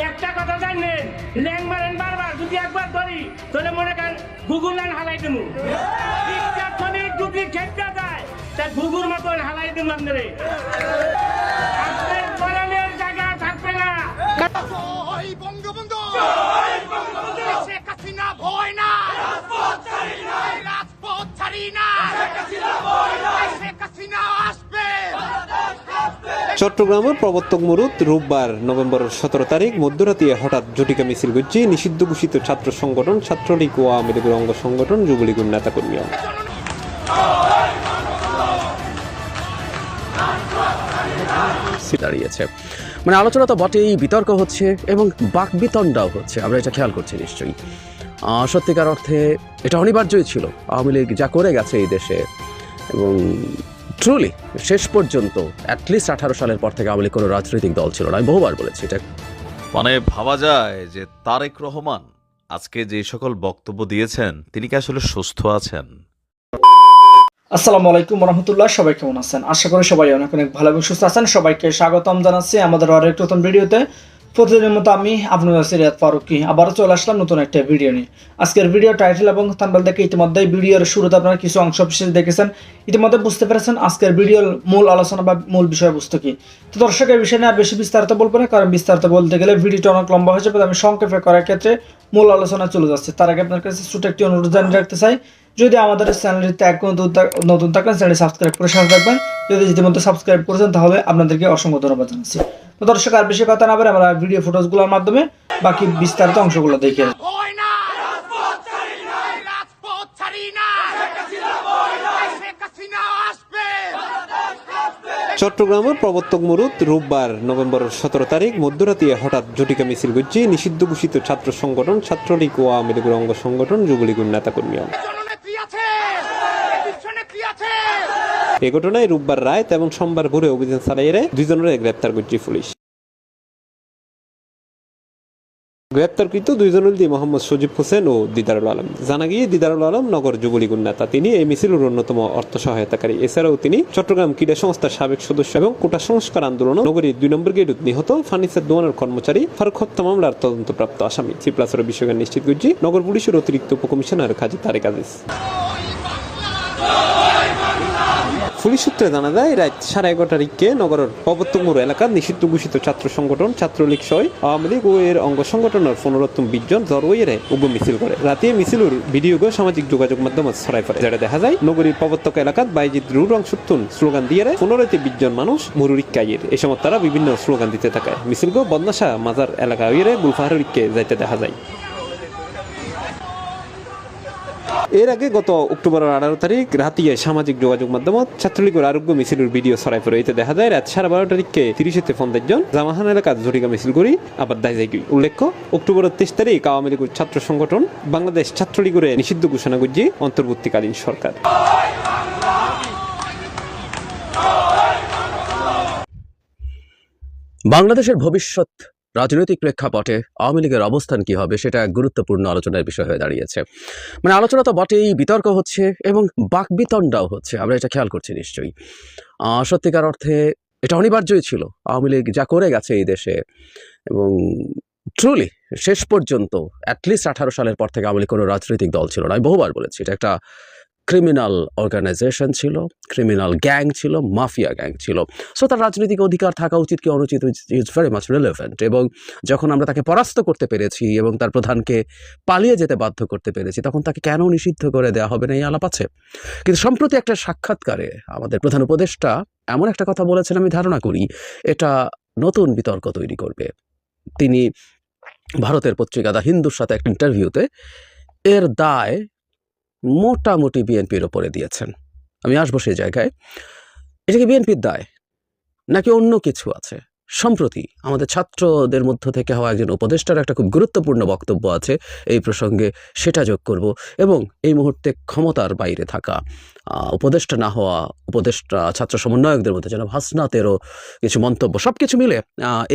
একটা কথা জানেন, ল্যাং মারেন বারবার, যদি একবার ধরি তাহলে মনে করেন গুগল লাইন হালাই দেবো। যদি খেপটা যায় তা গুগুর মতন হালাই দেবো আপনারে। আপনার বলানের জায়গা থাকবে না। বঙ্গবন্ধু শেখ হাসিনা ভয় না, রাজপথ ছাড়ি না, শেখ হাসিনা আসবে। চট্টগ্রামের প্রবর্তক মুরুদ রোববার নভেম্বর 17 তারিখ মধ্যরাতে হঠাৎ জটিকা মিছিল করছে নিষিদ্ধ ঘোষিত ছাত্র সংগঠন ছাত্রলীগ ও আওয়ামী লীগের অঙ্গ সংগঠন যুবলীগের নেতাকর্মী দাঁড়িয়েছে। মানে আলোচনা তো বটেই, বিতর্ক হচ্ছে এবং বাকবিতণ্ডাও হচ্ছে, আমরা এটা খেয়াল করছি নিশ্চয়ই। সত্যিকার অর্থে এটা অনিবার্যই ছিল। আওয়ামী লীগ যা করে গেছে এই দেশে, এবং ট্রুলি শেষ পর্যন্ত অ্যাটলিস্ট 18 সালের পর থেকে আওয়ামী লীগ কোনো রাজনৈতিক দল ছিল না। আমি বহুবার বলেছি এটা। মানে ভাবা যায় যে তারেক রহমান আজকে যে সকল বক্তব্য দিয়েছেন তিনি কি আসলে সুস্থ আছেন? আসসালামু আলাইকুম রহমতুল্লাহ, সবাই কেমন আছেন? আশা করি সবাই অনেক অনেক ভালো এবং সুস্থ আছেন। সবাইকে স্বাগতম জানাচ্ছি আমাদের আরো একটা নতুন ভিডিওতে। প্রতিদিনের মতো আমি আপনাদের রিয়াদ ফারুকি আবারও চলে আসলাম নতুন একটা ভিডিও নিয়ে। আজকের ভিডিও টাইটেল এবং থাম্বনেল দেখে ইতিমধ্যে ভিডিওর শুরুতে আপনারা কিছু অংশ বিশেষ দেখেছেন, ইতিমধ্যে বুঝতে পেরেছেন আজকের ভিডিওর মূল আলোচনা বা মূল বিষয়বস্তু কি। তো দর্শক, এই বিষয় নিয়ে আর বেশি বিস্তারিত বলবো না, কারণ বিস্তারিত বলতে গেলে ভিডিওটা অনেক লম্বা হয়ে যাবে। আমি সংক্ষেপে করার ক্ষেত্রে মূল আলোচনা চলে যাচ্ছে। তার আগে আপনার কাছে ছোট একটি অনুরোধ জানিয়ে রাখতে চাই, যদি আমাদের চ্যানেলটিতে এক নতুন থাকলে চ্যানেলটি সাবস্ক্রাইব করে সাথে থাকবেন। যদি ইতিমধ্যে সাবস্ক্রাইব করেছেন তাহলে আপনাদেরকে অসংখ্য ধন্যবাদ জানাচ্ছি। তো দর্শক, আর বেশি কথা না বলে আমরা ভিডিও ফুটেজগুলোর মাধ্যমে বাকি বিস্তারিত অংশগুলো দেখে চট্টগ্রামের প্রবর্তক মুরুদ রোববার নভেম্বর 17 তারিখ মধ্যরাতে হঠাৎ জটিকা মিছিল করছে নিষিদ্ধ ঘোষিত ছাত্র সংগঠন ছাত্রলীগ ও আওয়ামী লীগের অঙ্গ সংগঠন যুবলীগের নেতাকর্মী। এ ঘটনায় রোববার রাত এবং সোমবার ভোরে অভিযান চালিয়ে দুইজনের গ্রেপ্তার করছে পুলিশ। গ্রেপ্তারকৃত দুইজন হল মোহাম্মদ সজিব হোসেন ও দিদারুল আলম। জানা গিয়ে দিদারুল আলম নগর যুবলীগের নেতা, তিনি এই মিছিলের অন্যতম অর্থ সহায়তাকারী। এছাড়াও তিনি চট্টগ্রাম ক্রীড়া সংস্থার সাবেক সদস্য এবং কোটা সংস্কার আন্দোলন নগরীর 2 নম্বর গেট নিহত ফার্নিচার দোকানের কর্মচারী ফারুক হত্যা মামলার তদন্তপ্রাপ্ত আসামি। সিপ্লাসের বিষয়টি নিশ্চিত করছে নগর পুলিশের অতিরিক্ত উপকমিশনার কাজী তারেক আজিজ। পুলিশ সূত্রে জানা যায় রাত 11:30 দিকে নগরের প্রবর্তক মোড় এলাকার নিষিদ্ধ ঘোষিত ছাত্র সংগঠন ছাত্রলীগ সহ আওয়ামী লীগ ও এর অঙ্গ সংগঠনের 15-20 জন জড়োয়ে উগ্র মিছিল করে। রাতে মিছিলের ভিডিও সামাজিক যোগাযোগ মাধ্যমে ছড়ায় পড়ে, যেটা দেখা যায় নগরীর প্রবর্তক এলাকার বাইজিদ রু রং সুত্তুন স্লোগান দিয়ে 15-20 জন মানুষ মুরুরিক্কাইয়ের। এই সময় তারা বিভিন্ন স্লোগান দিতে থাকে। মিছিলগো বদনাশা মাজার এলাকা হইয়ে গুলফাহারিকে যাইতে দেখা যায়। এর আগে গত অক্টোবর 18 তারিখ রাতে সামাজিক যোগাযোগ মাধ্যম ছাত্রলীগের আরোগ্য মিছিলের ভিডিও ছড়াই পড়ে। এতে দেখা যায় রাত 12:30 তারিখে 30-50 জন জামাহান এলাকার জটিকা মিছিল করি আবার দায় যায়। উল্লেখ্য, অক্টোবর 23 তারিখ আওয়ামী লীগের ছাত্র সংগঠন বাংলাদেশ ছাত্রলীগের নিষিদ্ধ ঘোষণা করছে অন্তর্বর্তীকালীন সরকার। বাংলাদেশের ভবিষ্যৎ রাজনৈতিক প্রেক্ষাপটে আওয়ামী লীগের অবস্থান কি হবে সেটা গুরুত্বপূর্ণ আলোচনার বিষয় হয়ে দাঁড়িয়েছে। মানে আলোচনা তো বটেই, বিতর্ক হচ্ছে এবং বাকবিতণ্ডাও হচ্ছে, আমরা এটা খেয়াল করছি নিশ্চয়ই। সত্যিকার অর্থে এটা অনিবার্যই ছিল। আওয়ামী লীগ যা করে গেছে এই দেশে, এবং ট্রুলি শেষ পর্যন্ত অ্যাটলিস্ট 18 সালের পর থেকে আওয়ামী লীগ কোনো রাজনৈতিক দল ছিল না। আমি বহুবার বলেছি এটা একটা ক্রিমিনাল অর্গানাইজেশন ছিল, ক্রিমিনাল গ্যাং ছিল, মাফিয়া গ্যাং ছিল। সো তার রাজনৈতিক অধিকার থাকা উচিত কি অনুচিত ইজ ভেরি মাচ রিলেভেন্ট। এবং যখন আমরা তাকে পরাস্ত করতে পেরেছি এবং তার প্রধানকে পালিয়ে যেতে বাধ্য করতে পেরেছি, তখন তাকে কেন নিষিদ্ধ করে দেওয়া হবে না, এই আলাপ আছে। কিন্তু সম্প্রতি একটা সাক্ষাৎকারে আমাদের প্রধান উপদেষ্টা এমন একটা কথা বলেছেন, আমি ধারণা করি এটা নতুন বিতর্ক তৈরি করবে। তিনি ভারতের পত্রিকা দ্য হিন্দুর সাথে একটা ইন্টারভিউতে এর দায় মোটামুটি বিএনপির ওপরে দিয়েছেন। আমি আসবো সেই জায়গায়। এটা কি বিএনপির দায় নাকি অন্য কিছু আছে? সম্প্রতি আমাদের ছাত্রদের মধ্য থেকে হওয়া একজন উপদেষ্টার একটা খুব গুরুত্বপূর্ণ বক্তব্য আছে এই প্রসঙ্গে, সেটা যোগ করব। এবং এই মুহূর্তে ক্ষমতার বাইরে থাকা উপদেষ্টা না হওয়া উপদেষ্টা ছাত্র সমন্বয়কদের মধ্যে যেন হাসনাতেরও কিছু মন্তব্য, সব কিছু মিলে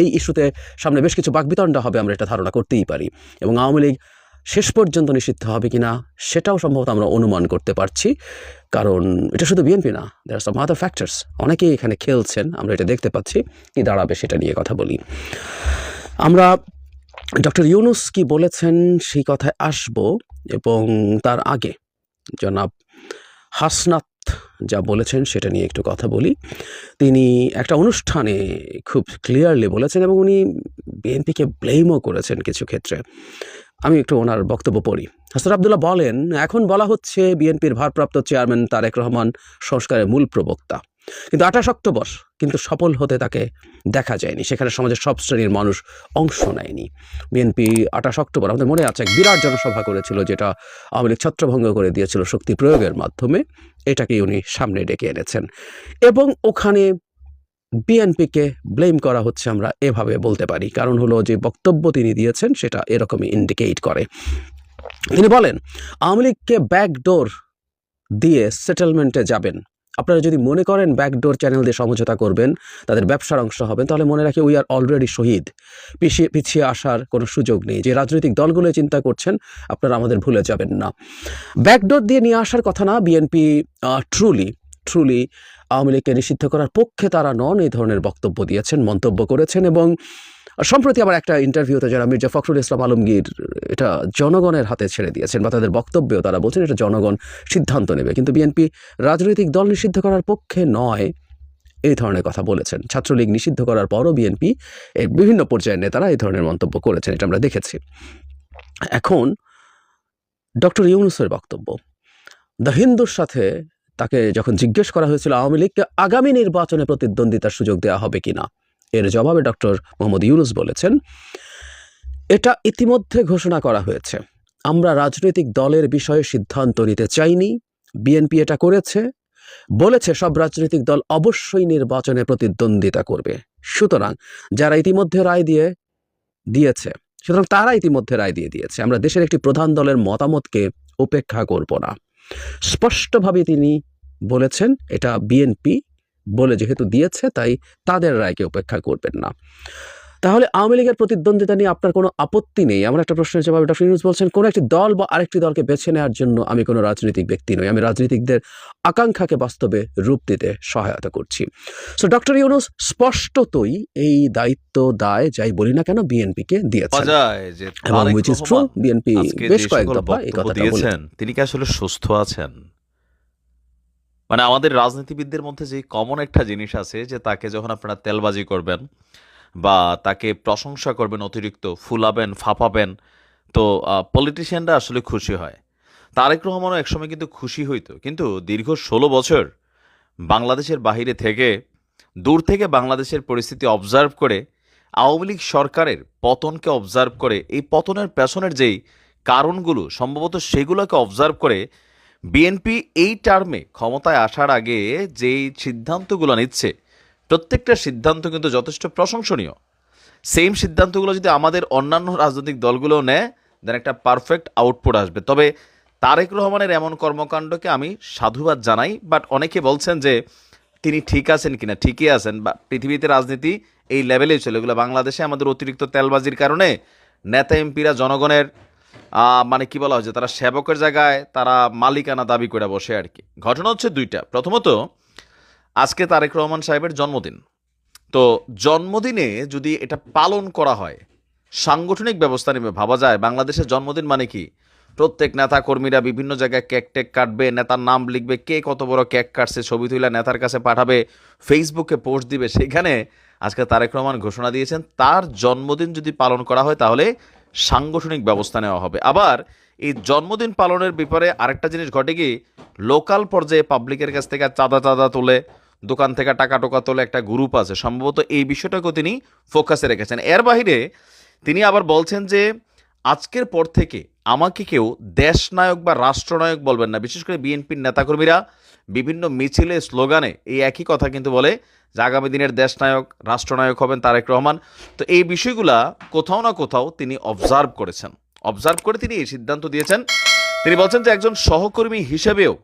এই ইস্যুতে সামনে বেশ কিছু বাকবিতণ্ডা হবে, আমরা এটা ধারণা করতেই পারি। এবং আওয়ামী লীগ শেষ পর্যন্ত নিষিদ্ধ হবে কিনা সেটাও সম্ভবত আমরা অনুমান করতে পারছি, কারণ এটা শুধু বিএনপি না, দেয়ার আর সাম আদার ফ্যাক্টরস, অনেকেই এখানে খেলছেন, আমরা এটা দেখতে পাচ্ছি। কি দাঁড়াবে সেটা নিয়ে কথা বলি। আমরা ডক্টর ইউনূস কি বলেছেন সেই কথায় আসব, এবং তার আগে জনাব হাসনাত যা বলেছেন সেটা নিয়ে একটু কথা বলি। তিনি একটা অনুষ্ঠানে খুব ক্লিয়ারলি বলেছেন এবং উনি বিএনপিকে ব্লেমও করেছেন কিছু ক্ষেত্রে। আমি একটু ওনার বক্তব্য পড়ি। হাসান আব্দুল্লাহ বলেন, এখন বলা হচ্ছে বিএনপির ভারপ্রাপ্ত চেয়ারম্যান তারেক রহমান সংস্কারের মূল প্রবক্তা, কিন্তু 28 অক্টোবর কিন্তু সফল হতে তাকে দেখা যায়নি, সেখানে সমাজের সব শ্রেণীর মানুষ অংশ নেয়নি। বিএনপি 28 অক্টোবর আমাদের মনে আছে এক বিরাট জনসভা করেছিল, যেটা আওয়ামী লীগ ছত্রভঙ্গ করে দিয়েছিল শক্তি প্রয়োগের মাধ্যমে। এটাকেই উনি সামনে ডেকে এনেছেন এবং ওখানে বিএনপিকে ব্লেম করা হচ্ছে, আমরা এভাবে বলতে পারি। কারণ হলো যে বক্তব্য তিনি দিয়েছেন সেটা এরকমই ইন্ডিকেট করে। তিনি বলেন, আওয়ামী লীগকে ব্যাকডোর দিয়ে সেটেলমেন্টে যাবেন। আপনারা যদি মনে করেন ব্যাকডোর চ্যানেল দিয়ে সমঝোতা করবেন, তাদের ব্যবসার অংশ হবেন, তাহলে মনে রাখি উই আর অলরেডি শহীদ। পিছিয়ে আসার কোনো সুযোগ নেই। যে রাজনৈতিক দলগুলো চিন্তা করছেন, আপনারা আমাদের ভুলে যাবেন না। ব্যাকডোর দিয়ে নিয়ে আসার কথা না। বিএনপি ট্রুলি আওয়ামী লীগকে নিষিদ্ধ করার পক্ষে তারা নন, এই ধরনের বক্তব্য দিয়েছেন, মন্তব্য করেছেন। এবং সম্প্রতি আবার একটা ইন্টারভিউতে যারা মির্জা ফখরুল ইসলাম আলমগীর এটা জনগণের হাতে ছেড়ে দিয়েছেন, বা তাদের বক্তব্যেও তারা বলছেন এটা জনগণ সিদ্ধান্ত নেবে। কিন্তু বিএনপি রাজনৈতিক দল নিষিদ্ধ করার পক্ষে নয়, এই ধরনের কথা বলেছেন। ছাত্রলীগ নিষিদ্ধ করার পরও বিএনপি এর বিভিন্ন পর্যায়ের নেতারা এই ধরনের মন্তব্য করেছেন, এটা আমরা দেখেছি। এখন ডক্টর ইউনূসের বক্তব্য, দ্য হিন্দুর সাথে তাকে যখন জিজ্ঞেস করা হয়েছিল আওয়ামী লীগকে আগামী নির্বাচনে প্রতিদ্বন্দ্বিতার সুযোগ দেওয়া হবে কিনা, এর জবাবে ডক্টর মোহাম্মদ ইউনূস বলেছেন, এটা ইতিমধ্যে ঘোষণা করা হয়েছে। আমরা রাজনৈতিক দলের বিষয়ে সিদ্ধান্ত নিতে চাইনি। বিএনপি এটা করেছে, বলেছে সব রাজনৈতিক দল অবশ্যই নির্বাচনে প্রতিদ্বন্দ্বিতা করবে। সুতরাং যারা ইতিমধ্যে রায় দিয়েছে তারা ইতিমধ্যে রায় দিয়ে দিয়েছে। আমরা দেশের একটি প্রধান দলের মতামতকে উপেক্ষা করব না। স্পষ্টভাবে তিনি বলেছেন এটা বিএনপি বলে যেহেতু দিয়েছে, তাই তাদের রায়কে উপেক্ষা করবেন না। তাহলে আওয়ামী লীগের প্রতিদ্বন্দ্বিতা নিয়ে আপনার কোনো আপত্তি নেই? আমার একটা প্রশ্নের জবাবে ডক্টর ইউনূস বলছেন, কোনো একটি দল বা আরেকটি দলকে বেছে নেওয়ার জন্য আমি কোনো রাজনৈতিক ব্যক্তি নই, আমি রাজনীতিকদের আকাঙ্ক্ষাকে বাস্তবে রূপ দিতে সহায়তা করছি। সো ডক্টর ইউনূস স্পষ্টতই এই দায়িত্ব দায় যাই বলি না কেন বিএনপিকে দিয়েছেন, এবং হুইচ ইজ ট্রু। বিএনপি বেশ কয়েক দফা এই কথাটা দিয়েছেন। তিনি কি আসলে সুস্থ আছেন? মানে আমাদের রাজনীতিবিদদের মধ্যে যে কমন একটা জিনিস আছে যে তাকে যখন আপনারা তেলবাজি করবেন বা তাকে প্রশংসা করবেন, অতিরিক্ত ফুলাবেন, ফাঁপাবেন, তো পলিটিশিয়ানরা আসলে খুশি হয়। তারেক রহমানও একসময় কিন্তু খুশি হইতো, কিন্তু দীর্ঘ 16 বছর বাংলাদেশের বাহিরে থেকে, দূর থেকে বাংলাদেশের পরিস্থিতি অবজার্ভ করে, আওয়ামী লীগ সরকারের পতনকে অবজার্ভ করে, এই পতনের পেছনের যেই কারণগুলো সম্ভবত সেগুলোকে অবজার্ভ করে বিএনপি এই টার্মে ক্ষমতায় আসার আগে যেই সিদ্ধান্তগুলো নিচ্ছে, প্রত্যেকটা সিদ্ধান্ত কিন্তু যথেষ্ট প্রশংসনীয়। সেম সিদ্ধান্তগুলো যদি আমাদের অন্যান্য রাজনৈতিক দলগুলোও নেয়, দেন একটা পারফেক্ট আউটপুট আসবে। তবে তারেক রহমানের এমন কর্মকাণ্ডকে আমি সাধুবাদ জানাই, বাট অনেকে বলছেন যে তিনি ঠিক আছেন কিনা। ঠিকই আছেন, বা পৃথিবীতে রাজনীতি এই লেভেলেই চলে। এগুলো বাংলাদেশে আমাদের অতিরিক্ত তেলবাজির কারণে নেতা এমপিরা জনগণের মানে কি বলা হয়েছে, তারা সেবকের জায়গায় তারা মালিকানা দাবি করে বসে আর কি। ঘটনা হচ্ছে দুইটা। প্রথমত, আজকে তারেক রহমান সাহেবের জন্মদিন। তো জন্মদিনে যদি এটা পালন করা হয়, সাংগঠনিক ব্যবস্থা নেবে। ভাবা যায় বাংলাদেশের জন্মদিন মানে কি, প্রত্যেক নেতা কর্মীরা বিভিন্ন জায়গায় কেক টেক কাটবে, নেতার নাম লিখবে, কে কত বড় কেক কাটছে ছবি তুলে নেতার কাছে পাঠাবে, ফেসবুকে পোস্ট দিবে। সেখানে আজকে তারেক রহমান ঘোষণা দিয়েছেন তার জন্মদিন যদি পালন করা হয় তাহলে সাংগঠনিক ব্যবস্থা নেওয়া হবে। আবার এই জন্মদিন পালনের ব্যাপারে আরেকটা জিনিস ঘটে কি, লোকাল পর্যায়ে পাবলিকের কাছ থেকে চাঁদা তোলে, দোকান থেকে টাকা টোকা তোলে একটা গ্রুপ আছে, সম্ভবত এই বিষয়টাকেও তিনি ফোকাসে রেখেছেন। এর বাইরে তিনি আবার বলছেন যে আজকের পর থেকে আমাকে কেউ দেশনায়ক বা রাষ্ট্রনায়ক বলবেন না। বিশেষ করে বিএনপির নেতাকর্মীরা বিভিন্ন মিছিলে, স্লোগানে এই একই কথা কিন্তু বলে যে আগামী দিনের দেশনায়ক, রাষ্ট্রনায়ক হবেন তারেক রহমান। তো এই বিষয়গুলা কোথাও না কোথাও তিনি অবজার্ভ করেছেন, অবজার্ভ করে তিনি এই সিদ্ধান্ত দিয়েছেন। তিনি বলছেন যে একজন সহকর্মী হিসেবেও,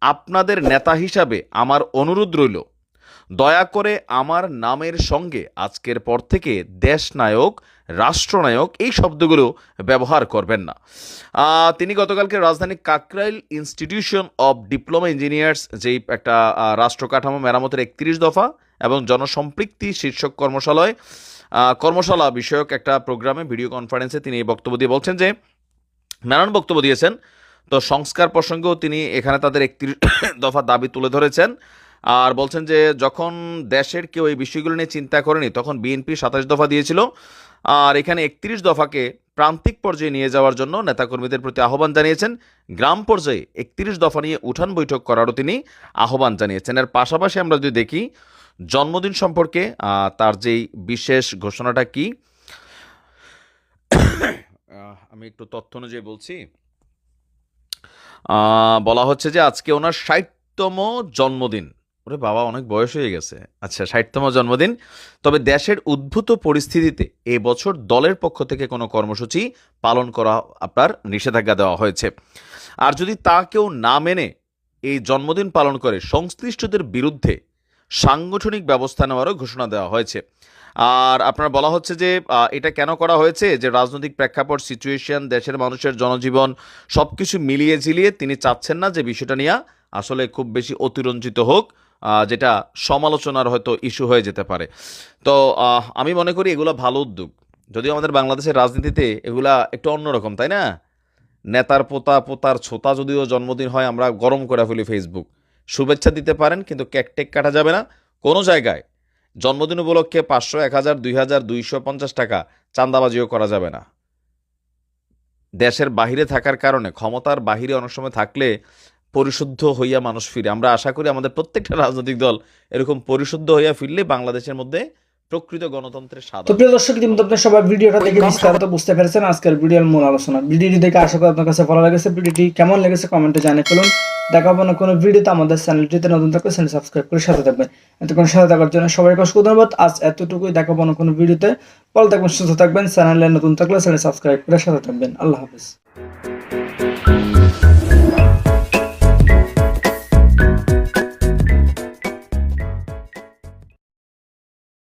আপনাদের নেতা হিসাবে আমার অনুরোধ রইল, দয়া করে আমার নামের সঙ্গে আজকের পর থেকে দেশনায়ক, রাষ্ট্রনায়ক এই শব্দগুলো ব্যবহার করবেন না। তিনি গতকালকে রাজধানী Kakrail institution of diploma engineers যেই একটা রাষ্ট্র কাঠামো মেরামতের 31 দফা এবং জনসম্পৃক্তি শীর্ষক কর্মশালা বিষয়ক একটা প্রোগ্রামে ভিডিও কনফারেন্সে তিনি এই বক্তব্য দিয়ে বলছেন যে নানান বক্তব্য দিয়েছেন। তো সংস্কার প্রসঙ্গেও তিনি এখানে তাদের 31 দফা দাবি তুলে ধরেছেন আর বলছেন যে যখন দেশের কেউ এই বিষয়গুলো নিয়ে চিন্তা করেনি তখন বিএনপি 27 দফা দিয়েছিল, আর এখানে 31 দফাকে প্রান্তিক পর্যায়ে নিয়ে যাওয়ার জন্য নেতাকর্মীদের প্রতি আহ্বান জানিয়েছেন। গ্রাম পর্যায়ে 31 দফা নিয়ে উঠান বৈঠক করারও তিনি আহ্বান জানিয়েছেন। এর পাশাপাশি আমরা যদি দেখি জন্মদিন সম্পর্কে তার যেই বিশেষ ঘোষণাটা কি, আমি একটু তথ্য অনুযায়ী বলছি। বলা হচ্ছে যে আজকে ওনার 60তম জন্মদিন। ওরে বাবা, অনেক বয়স হয়ে গেছে। আচ্ছা, 60তম জন্মদিন। তবে দেশের উদ্ভূত পরিস্থিতিতে এবছর দলের পক্ষ থেকে কোনো কর্মসূচি পালন করা আপনার নিষেধাজ্ঞা দেওয়া হয়েছে। আর যদি তা কেউ না মেনে এই জন্মদিন পালন করে সংশ্লিষ্টদের বিরুদ্ধে সাংগঠনিক ব্যবস্থা নেওয়ারও ঘোষণা দেওয়া হয়েছে। আর আপনার বলা হচ্ছে যে এটা কেন করা হয়েছে, যে রাজনৈতিক প্রেক্ষাপট, সিচুয়েশন, দেশের মানুষের জনজীবন সব কিছু মিলিয়ে ঝিলিয়ে তিনি চাচ্ছেন না যে বিষয়টা নিয়ে আসলে খুব বেশি অতিরঞ্জিত হোক, যেটা সমালোচনার হয়তো ইস্যু হয়ে যেতে পারে। তো আমি মনে করি এগুলো ভালো উদ্যোগ, যদিও আমাদের বাংলাদেশের রাজনীতিতে এগুলা একটু অন্যরকম, তাই না? নেতার পোতার ছোতা যদিও জন্মদিন হয় আমরা গরম করে ফেলি ফেসবুক, শুভেচ্ছা দিতে পারেন কিন্তু কেক টেক কাটা যাবে না। কোনো জায়গায় জন্মদিন উপলক্ষে 500, 1000, 2000, 250 টাকা চাঁদাবাজিও করা যাবে না। দেশের বাহিরে থাকার কারণে, ক্ষমতার বাহিরে অনেক সময় থাকলে পরিশুদ্ধ হইয়া মানুষ ফিরে। আমরা আশা করি আমাদের প্রত্যেকটা রাজনৈতিক দল এরকম পরিশুদ্ধ হইয়া ফিরলে বাংলাদেশের মধ্যে প্রকৃত গণতন্ত্রের স্বাদ। তো প্রিয় দর্শক, কিন্তু আপনারা সবাই ভিডিওটা দেখে বিস্তারিত বুঝতে পেরেছেন আজকের ভিডিওর মূল আলোচনা। ভিডিওটি দেখে আশা করি আপনার কাছে ভালো লেগেছে। ভিডিওটি কেমন লেগেছে কমেন্টে জানিয়ে ফেলুন। দেখাবো না কোনো ভিডিওতে, আমাদের চ্যানেলটিতে নতুন থাকলে চ্যানেল সাবস্ক্রাইব করে সাথে থাকবেন। এতক্ষণ সাথে থাকার জন্য সবাইকে অসংখ্য ধন্যবাদ। আজ এতটুকুই, দেখাবো না কোনো ভিডিওতে। ভালো থাকবেন, সুস্থ থাকবেন। চ্যানেলে নতুন থাকলে চ্যানেল সাবস্ক্রাইব করে সাথে থাকবেন। আল্লাহ হাফেজ।